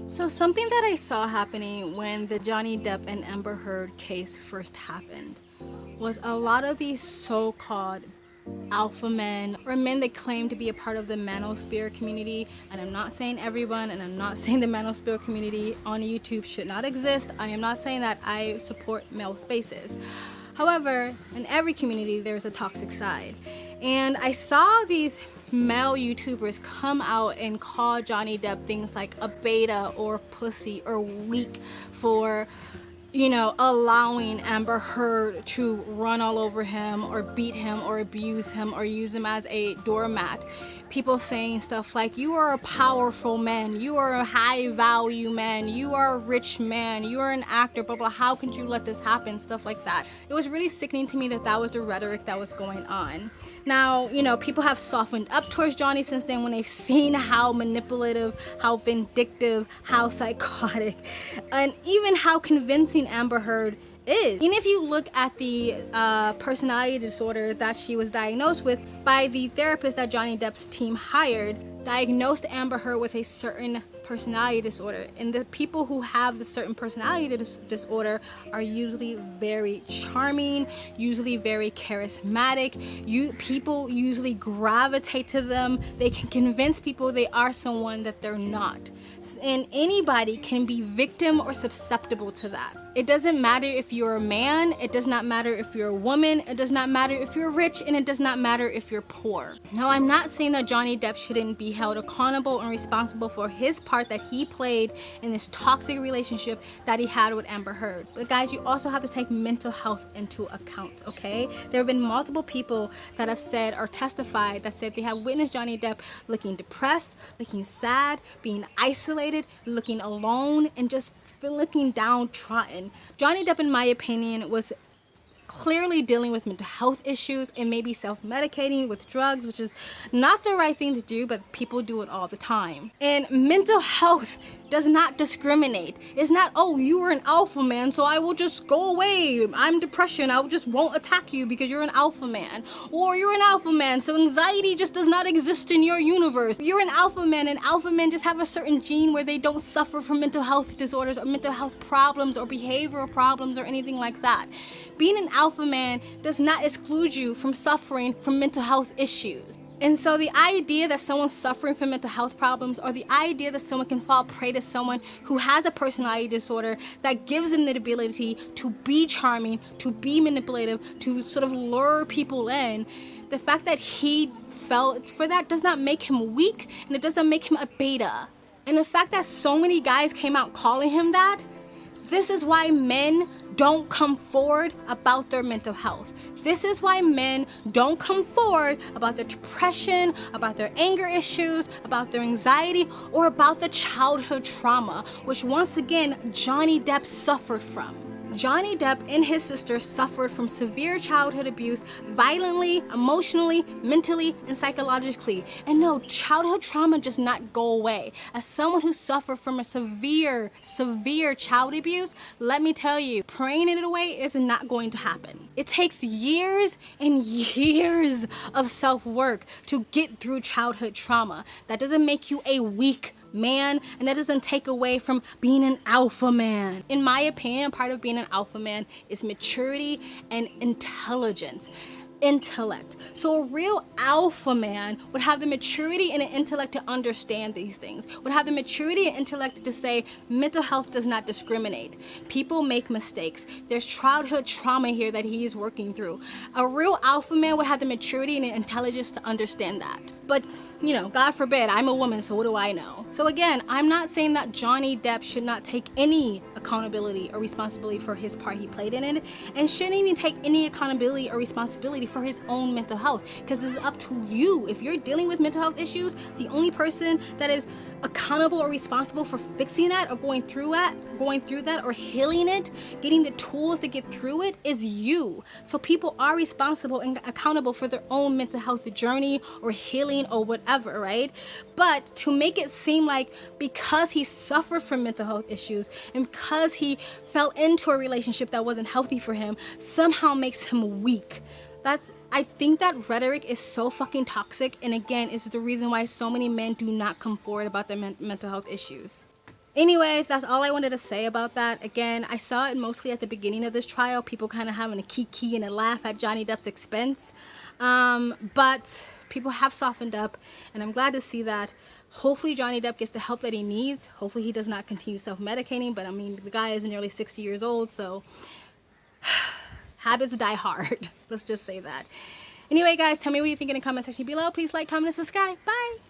So something that I saw happening when the Johnny Depp and Amber Heard case first happened was a lot of these so-called alpha men or men that claim to be a part of the manosphere community, and I'm not saying everyone, and I'm not saying the manosphere community on YouTube should not exist. I am not saying that I support male spaces. However, in every community there's a toxic side, and I saw these male YouTubers come out and call Johnny Depp things like a beta or pussy or weak for, allowing Amber Heard to run all over him or beat him or abuse him or use him as a doormat. People saying stuff like, you are a powerful man, you are a high value man, you are a rich man, you are an actor, blah blah, how could you let this happen, stuff like that. It was really sickening to me that that was the rhetoric that was going on. Now, people have softened up towards Johnny since then when they've seen how manipulative, how vindictive, how psychotic, and even how convincing Amber Heard is. Even if you look at the personality disorder that she was diagnosed with by the therapist that Johnny Depp's team hired, diagnosed Amber Heard with a certain personality disorder, and the people who have the certain personality disorder are usually very charming, usually very charismatic. People usually gravitate to them. They can convince people they are someone that they're not, and anybody can be victim or susceptible to that. It doesn't matter if you're a man, it does not matter if you're a woman, it does not matter if you're rich, and it does not matter if you're poor. Now, I'm not saying that Johnny Depp shouldn't be held accountable and responsible for his part that he played in this toxic relationship that he had with Amber Heard. But guys, you also have to take mental health into account, okay? There have been multiple people that have said or testified that said they have witnessed Johnny Depp looking depressed, looking sad, being isolated, looking alone, and just looking downtrodden. Johnny Depp, in my opinion, was clearly dealing with mental health issues and maybe self-medicating with drugs, which is not the right thing to do, but people do it all the time. And mental health does not discriminate. It's not, oh, you were an alpha man, so I will just go away. I'm depression, I just won't attack you because you're an alpha man. Or you're an alpha man, so anxiety just does not exist in your universe. You're an alpha man, and alpha men just have a certain gene where they don't suffer from mental health disorders or mental health problems or behavioral problems or anything like that. Being an alpha man does not exclude you from suffering from mental health issues. And so the idea that someone's suffering from mental health problems, or the idea that someone can fall prey to someone who has a personality disorder that gives them the ability to be charming, to be manipulative, to sort of lure people in, the fact that he fell for that does not make him weak, and it doesn't make him a beta. And the fact that so many guys came out calling him that, this is why men don't come forward about their mental health. This is why men don't come forward about their depression, about their anger issues, about their anxiety, or about the childhood trauma, which once again, Johnny Depp suffered from. Johnny Depp and his sister suffered from severe childhood abuse, violently, emotionally, mentally, and psychologically. And no, childhood trauma does not go away. As someone who suffered from a severe child abuse, let me tell you, praying it away is not going to happen. It takes years and years of self-work to get through childhood trauma. That doesn't make you a weak man, and that doesn't take away from being an alpha man. In my opinion, part of being an alpha man is maturity and intelligence. Intellect. So a real alpha man would have the maturity and the intellect to understand these things, would have the maturity and intellect to say mental health does not discriminate. People make mistakes. There's childhood trauma here that he is working through. A real alpha man would have the maturity and the intelligence to understand that. But, God forbid, I'm a woman, so what do I know? So again, I'm not saying that Johnny Depp should not take any accountability or responsibility for his part he played in it, and shouldn't even take any accountability or responsibility for his own mental health, because it's up to you. If you're dealing with mental health issues, the only person that is accountable or responsible for fixing that or going through that or healing it, getting the tools to get through it, is you. So people are responsible and accountable for their own mental health journey or healing or whatever, right? But to make it seem like because he suffered from mental health issues and because he fell into a relationship that wasn't healthy for him somehow makes him weak. I think that rhetoric is so fucking toxic, and again, it's the reason why so many men do not come forward about their mental health issues. Anyway, that's all I wanted to say about that. Again, I saw it mostly at the beginning of this trial, people kind of having a kiki and a laugh at Johnny Depp's expense. But people have softened up, and I'm glad to see that. Hopefully Johnny Depp gets the help that he needs. Hopefully he does not continue self-medicating, but I mean, the guy is nearly 60 years old, so habits die hard. Let's just say that. Anyway, guys, tell me what you think in the comment section below. Please like, comment, and subscribe. Bye!